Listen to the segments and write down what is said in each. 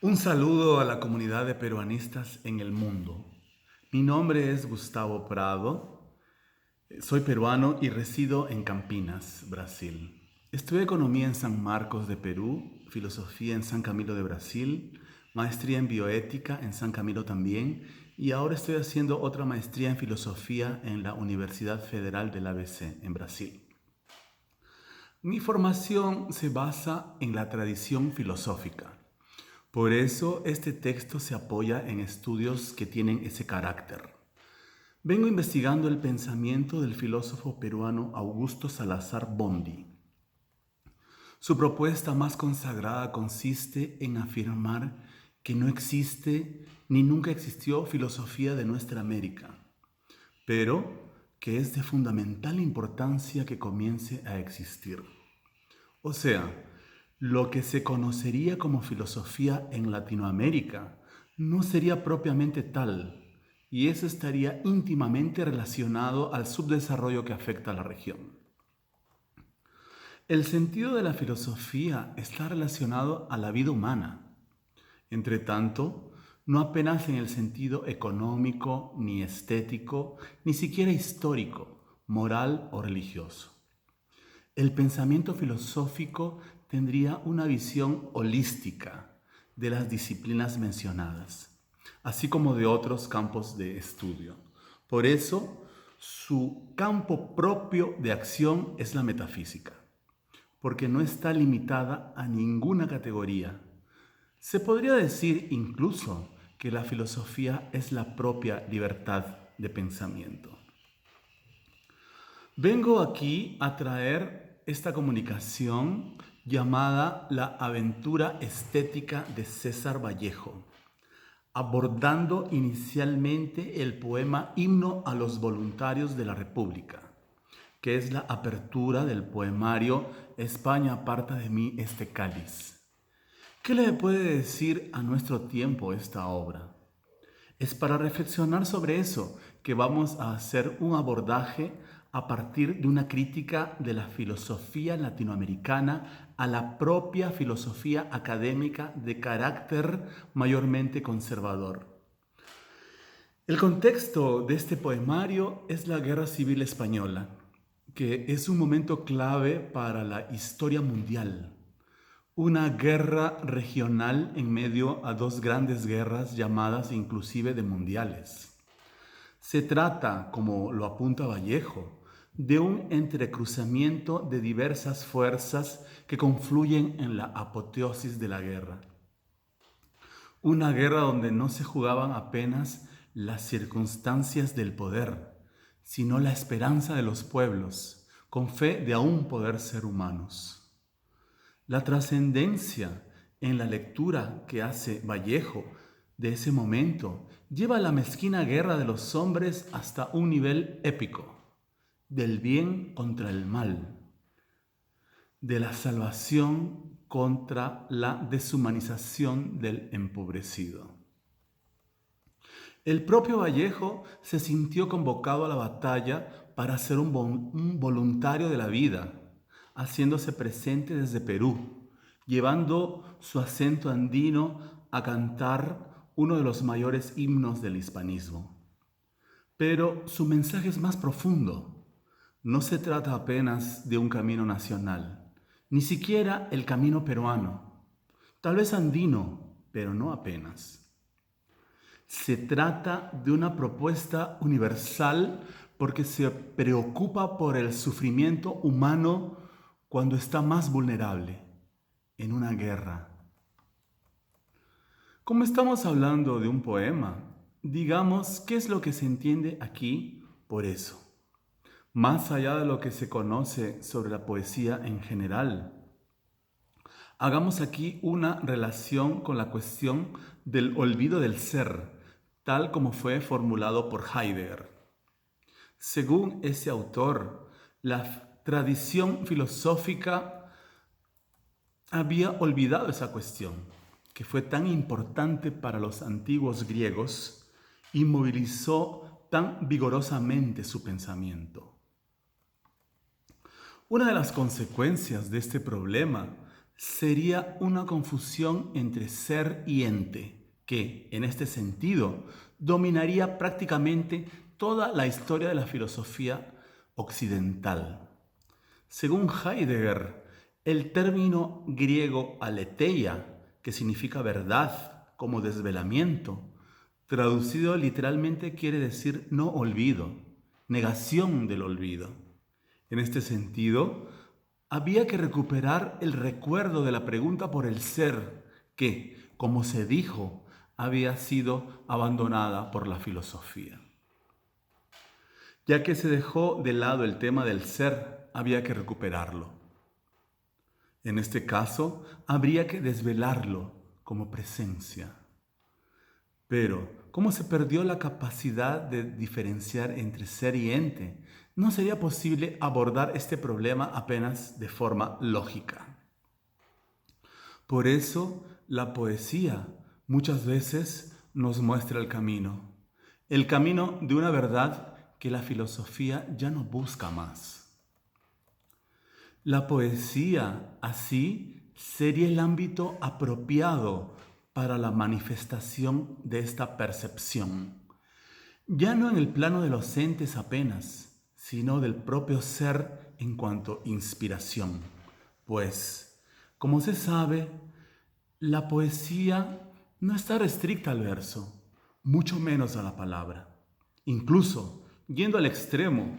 Un saludo a la comunidad de peruanistas en el mundo. Mi nombre es Gustavo Prado, soy peruano y resido en Campinas, Brasil. Estudié economía en San Marcos de Perú, filosofía en San Camilo de Brasil, maestría en bioética en San Camilo también, y ahora estoy haciendo otra maestría en filosofía en la Universidad Federal del ABC en Brasil. Mi formación se basa en la tradición filosófica. Por eso este texto se apoya en estudios que tienen ese carácter. Vengo investigando el pensamiento del filósofo peruano Augusto Salazar Bondy. Su propuesta más consagrada consiste en afirmar que no existe ni nunca existió filosofía de nuestra América, pero que es de fundamental importancia que comience a existir. O sea, lo que se conocería como filosofía en Latinoamérica no sería propiamente tal, y eso estaría íntimamente relacionado al subdesarrollo que afecta a la región. El sentido de la filosofía está relacionado a la vida humana. Entre tanto, no apenas en el sentido económico, ni estético, ni siquiera histórico, moral o religioso. El pensamiento filosófico tendría una visión holística de las disciplinas mencionadas, así como de otros campos de estudio. Por eso, su campo propio de acción es la metafísica, porque no está limitada a ninguna categoría. Se podría decir incluso que la filosofía es la propia libertad de pensamiento. Vengo aquí a traer esta comunicación llamada La aventura estética de César Vallejo, abordando inicialmente el poema Himno a los Voluntarios de la República, que es la apertura del poemario España aparta de mí este cáliz. ¿Qué le puede decir a nuestro tiempo esta obra? Es para reflexionar sobre eso que vamos a hacer un abordaje a partir de una crítica de la filosofía latinoamericana a la propia filosofía académica de carácter mayormente conservador. El contexto de este poemario es la Guerra Civil Española, que es un momento clave para la historia mundial. Una guerra regional en medio a dos grandes guerras llamadas inclusive de mundiales. Se trata, como lo apunta Vallejo, de un entrecruzamiento de diversas fuerzas que confluyen en la apoteosis de la guerra. Una guerra donde no se jugaban apenas las circunstancias del poder, sino la esperanza de los pueblos, con fe de aún poder ser humanos. La trascendencia en la lectura que hace Vallejo de ese momento lleva la mezquina guerra de los hombres hasta un nivel épico, del bien contra el mal, de la salvación contra la deshumanización del empobrecido. El propio Vallejo se sintió convocado a la batalla para ser un voluntario de la vida, haciéndose presente desde Perú, llevando su acento andino a cantar uno de los mayores himnos del hispanismo. Pero su mensaje es más profundo. No se trata apenas de un camino nacional, ni siquiera el camino peruano, tal vez andino, pero no apenas. Se trata de una propuesta universal porque se preocupa por el sufrimiento humano cuando está más vulnerable, en una guerra. Como estamos hablando de un poema, digamos qué es lo que se entiende aquí por eso. Más allá de lo que se conoce sobre la poesía en general, hagamos aquí una relación con la cuestión del olvido del ser, tal como fue formulado por Heidegger. Según ese autor, la tradición filosófica había olvidado esa cuestión, que fue tan importante para los antiguos griegos y movilizó tan vigorosamente su pensamiento. Una de las consecuencias de este problema sería una confusión entre ser y ente, que, en este sentido, dominaría prácticamente toda la historia de la filosofía occidental. Según Heidegger, el término griego aletheia, que significa verdad como desvelamiento, traducido literalmente quiere decir no olvido, negación del olvido. En este sentido, había que recuperar el recuerdo de la pregunta por el ser que, como se dijo, había sido abandonada por la filosofía. Ya que se dejó de lado el tema del ser, había que recuperarlo. En este caso, habría que desvelarlo como presencia. Pero, ¿cómo se perdió la capacidad de diferenciar entre ser y ente? No sería posible abordar este problema apenas de forma lógica. Por eso, la poesía muchas veces nos muestra el camino de una verdad que la filosofía ya no busca más. La poesía, así, sería el ámbito apropiado para la manifestación de esta percepción, ya no en el plano de los entes apenas, sino del propio ser en cuanto inspiración. Pues, como se sabe, la poesía no está restricta al verso, mucho menos a la palabra. Incluso, yendo al extremo,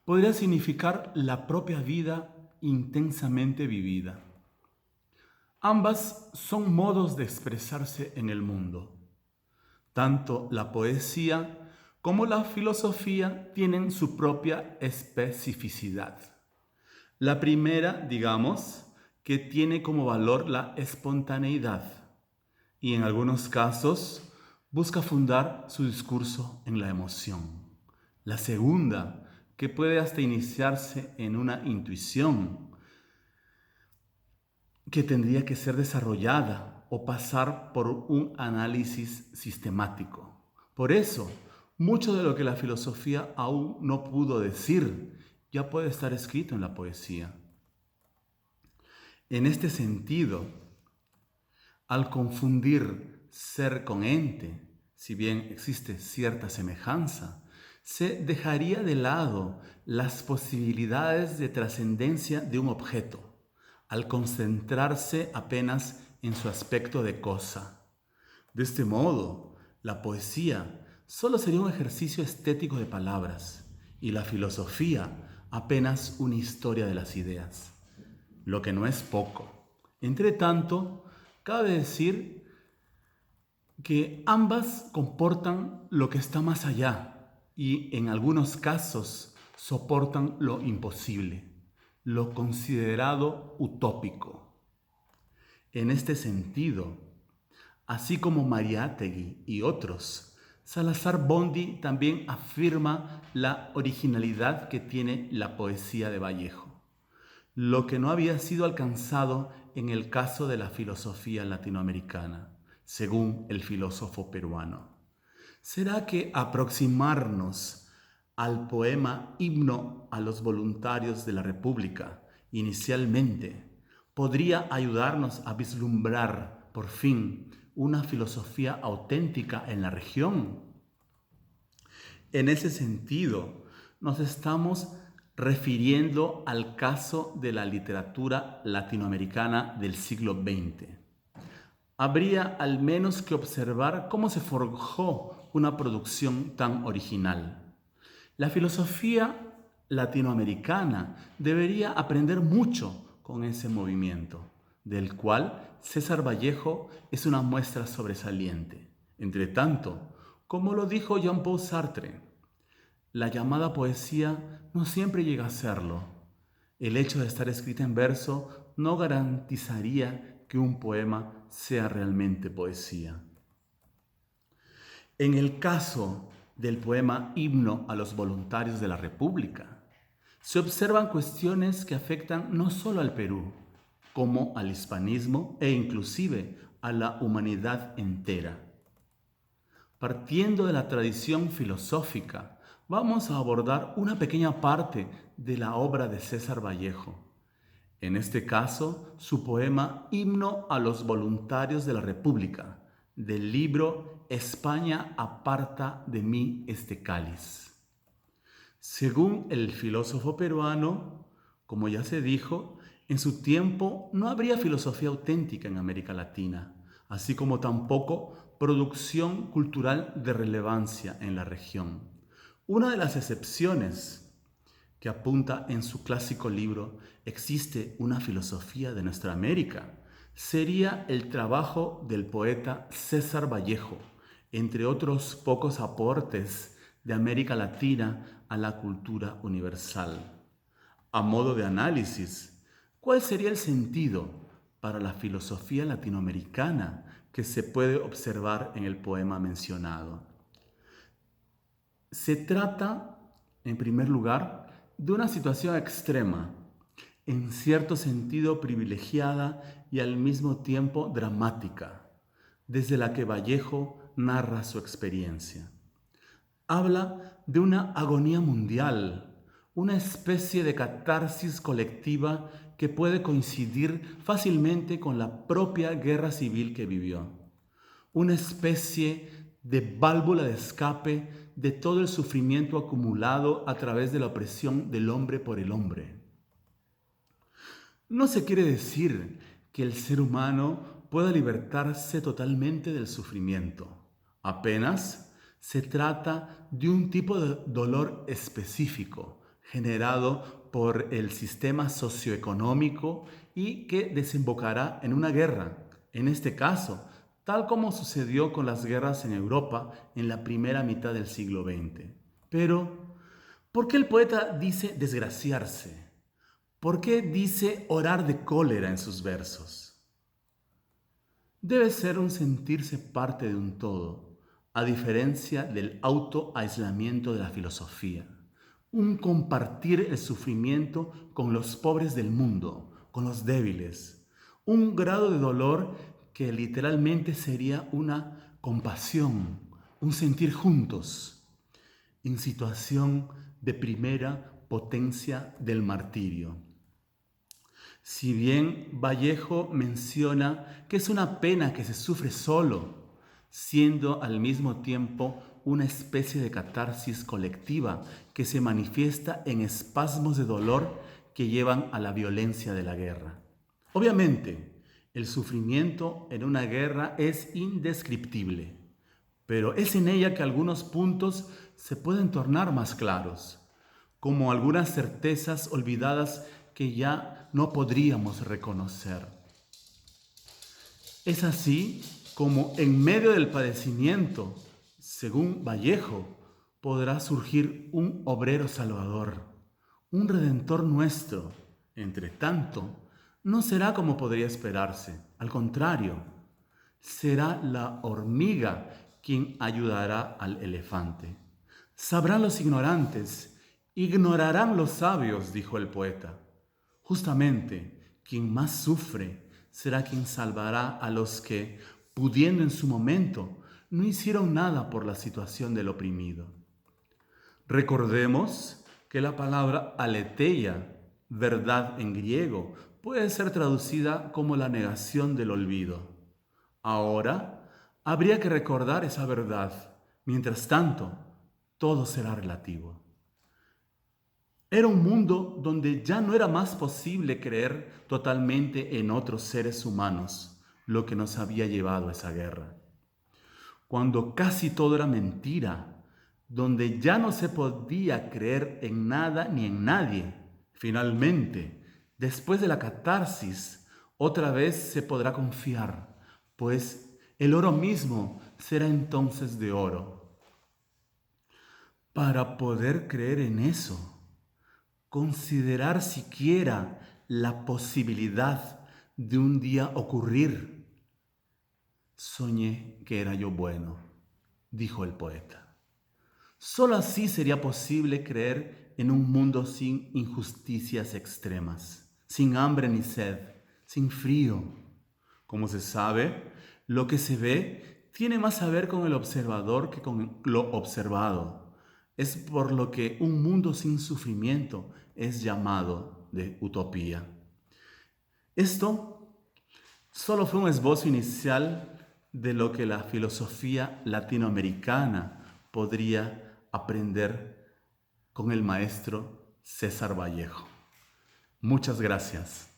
podría significar la propia vida intensamente vivida. Ambas son modos de expresarse en el mundo. Tanto la poesía como la filosofía tienen su propia especificidad. La primera, digamos, que tiene como valor la espontaneidad y en algunos casos busca fundar su discurso en la emoción. La segunda, que puede hasta iniciarse en una intuición, que tendría que ser desarrollada o pasar por un análisis sistemático. Por eso, mucho de lo que la filosofía aún no pudo decir ya puede estar escrito en la poesía. En este sentido, al confundir ser con ente, si bien existe cierta semejanza, se dejaría de lado las posibilidades de trascendencia de un objeto, al concentrarse apenas en su aspecto de cosa. De este modo, la poesía solo sería un ejercicio estético de palabras y la filosofía apenas una historia de las ideas, lo que no es poco. Entre tanto, cabe decir que ambas comportan lo que está más allá y en algunos casos soportan lo imposible, lo considerado utópico. En este sentido, así como Mariátegui y otros, Salazar Bondi también afirma la originalidad que tiene la poesía de Vallejo, lo que no había sido alcanzado en el caso de la filosofía latinoamericana, según el filósofo peruano. ¿Será que aproximarnos al poema Himno a los Voluntarios de la República, inicialmente, podría ayudarnos a vislumbrar, por fin, una filosofía auténtica en la región? En ese sentido, nos estamos refiriendo al caso de la literatura latinoamericana del siglo XX. Habría al menos que observar cómo se forjó una producción tan original. La filosofía latinoamericana debería aprender mucho con ese movimiento, del cual César Vallejo es una muestra sobresaliente. Entre tanto, como lo dijo Jean-Paul Sartre, la llamada poesía no siempre llega a serlo. El hecho de estar escrita en verso no garantizaría que un poema sea realmente poesía. En el caso del poema Himno a los Voluntarios de la República, se observan cuestiones que afectan no solo al Perú, como al hispanismo e inclusive a la humanidad entera. Partiendo de la tradición filosófica, vamos a abordar una pequeña parte de la obra de César Vallejo. En este caso, su poema Himno a los Voluntarios de la República, del libro España aparta de mí este cáliz. Según el filósofo peruano, como ya se dijo, en su tiempo no habría filosofía auténtica en América Latina, así como tampoco producción cultural de relevancia en la región. Una de las excepciones que apunta en su clásico libro Existe una filosofía de nuestra América, sería el trabajo del poeta César Vallejo, entre otros pocos aportes de América Latina a la cultura universal. A modo de análisis, ¿cuál sería el sentido para la filosofía latinoamericana que se puede observar en el poema mencionado? Se trata, en primer lugar, de una situación extrema, en cierto sentido privilegiada y al mismo tiempo dramática, desde la que Vallejo narra su experiencia. Habla de una agonía mundial, una especie de catarsis colectiva que puede coincidir fácilmente con la propia guerra civil que vivió. Una especie de válvula de escape de todo el sufrimiento acumulado a través de la opresión del hombre por el hombre. No se quiere decir que el ser humano pueda libertarse totalmente del sufrimiento. Apenas se trata de un tipo de dolor específico generado por el sistema socioeconómico y que desembocará en una guerra. En este caso, tal como sucedió con las guerras en Europa en la primera mitad del siglo XX. Pero, ¿por qué el poeta dice desgraciarse? ¿Por qué dice orar de cólera en sus versos? Debe ser un sentirse parte de un todo, a diferencia del autoaislamiento de la filosofía. Un compartir el sufrimiento con los pobres del mundo, con los débiles. Un grado de dolor que literalmente sería una compasión, un sentir juntos, en situación de primera potencia del martirio. Si bien Vallejo menciona que es una pena que se sufre solo, siendo al mismo tiempo una especie de catarsis colectiva que se manifiesta en espasmos de dolor que llevan a la violencia de la guerra. Obviamente, el sufrimiento en una guerra es indescriptible, pero es en ella que algunos puntos se pueden tornar más claros, como algunas certezas olvidadas que ya no podríamos reconocer. Es así como en medio del padecimiento, según Vallejo, podrá surgir un obrero salvador, un redentor nuestro. Entre tanto, no será como podría esperarse, al contrario, será la hormiga quien ayudará al elefante. Sabrán los ignorantes, ignorarán los sabios, dijo el poeta. Justamente, quien más sufre será quien salvará a los que, pudiendo en su momento, no hicieron nada por la situación del oprimido. Recordemos que la palabra aletheia, verdad en griego, puede ser traducida como la negación del olvido. Ahora, habría que recordar esa verdad. Mientras tanto, todo será relativo. Era un mundo donde ya no era más posible creer totalmente en otros seres humanos, lo que nos había llevado a esa guerra. Cuando casi todo era mentira, donde ya no se podía creer en nada ni en nadie, finalmente, después de la catarsis, otra vez se podrá confiar, pues el oro mismo será entonces de oro. Para poder creer en eso, considerar siquiera la posibilidad de un día ocurrir. Soñé que era yo bueno, dijo el poeta. Solo así sería posible creer en un mundo sin injusticias extremas, sin hambre ni sed, sin frío. Como se sabe, lo que se ve tiene más a ver con el observador que con lo observado. Es por lo que un mundo sin sufrimiento es llamado de utopía. Esto solo fue un esbozo inicial de lo que la filosofía latinoamericana podría aprender con el maestro César Vallejo. Muchas gracias.